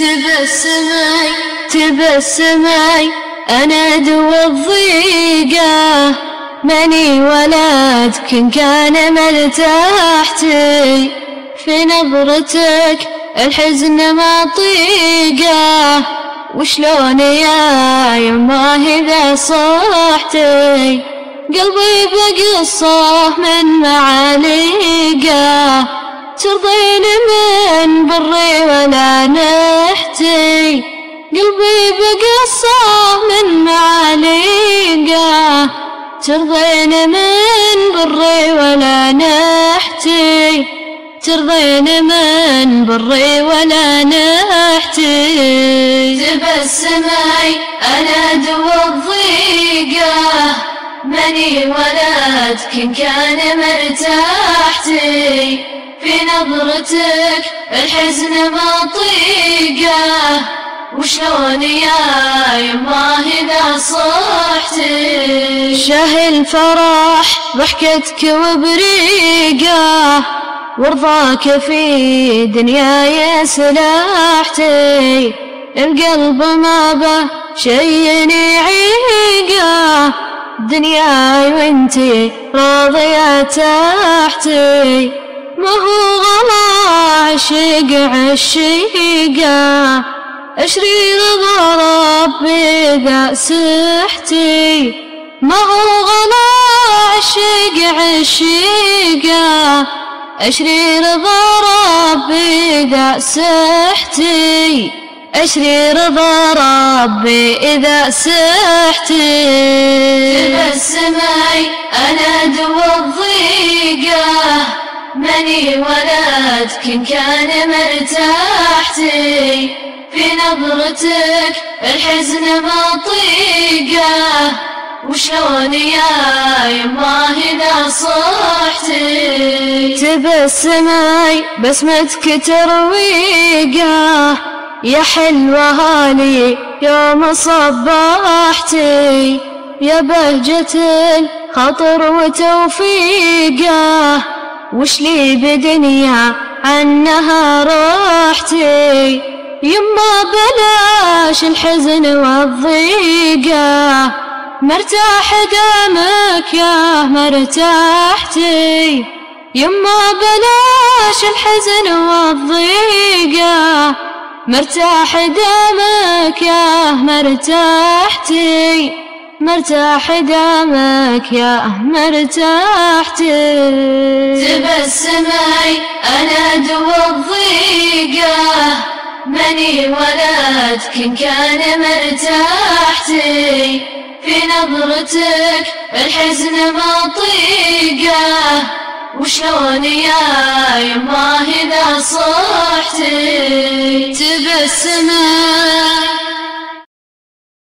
تبسمي تبسمي أنا دوا الضيقة، ماني ولدك إن كان مرتاحتي، في نظرتك الحزن ما طيقه، وشلون يا يما إذا صحتي قلبي بقصه من معاليقه، ترضين من بري ولا نحتي، قلبي بقصه من معاليقه، ترضين من بري ولا نحتي، ترضين من بري ولا نحتي. تبسمي أنا دوا الضيقة، ماني ولدك إن كان مرتاحتي، في نظرتك الحزن ما طيقه، وشلون يا يما إذا صحتي. شهي الفرح ضحكتك وبريقه، ورضاك في دنياي سلاحتي، القلب ما به شي يعيقه، دنياي وانتي راضية تحتي، ما هو غلا عشق عشيقه، اشري رضا ربي إذا سحتي، ما هو غلا عشق عشيقه، اشري رضا ربي إذا سحتي، اشري رضا ربي إذا سحتي. تبسمي أنا دوا الضيقة، ماني ولدك إن كان مرتاحتي، في نظرتك الحزن ما طيقه، وشلون يا يما إذا صحتي. تبسمي بسمتك ترويقه، يا حلوة هالي يوم صبحتي، يا بهجة الخطر وتوفيقه، وش لي بدنيا عنها رحتي، يما بلاش الحزن والضيقه، مرتاح دامك يا مرتاحتي، يما بلاش الحزن والضيقه، مرتاح دامك يا مرتاحتي، مرتاح دامك يا مرتاحتي. تبسمي أنا دوا الضيقة، ماني ولدك إن كان مرتاحتي، في نظرتك الحزن ما طيقه، وشلون يا يما إذا صحتي. تبسمي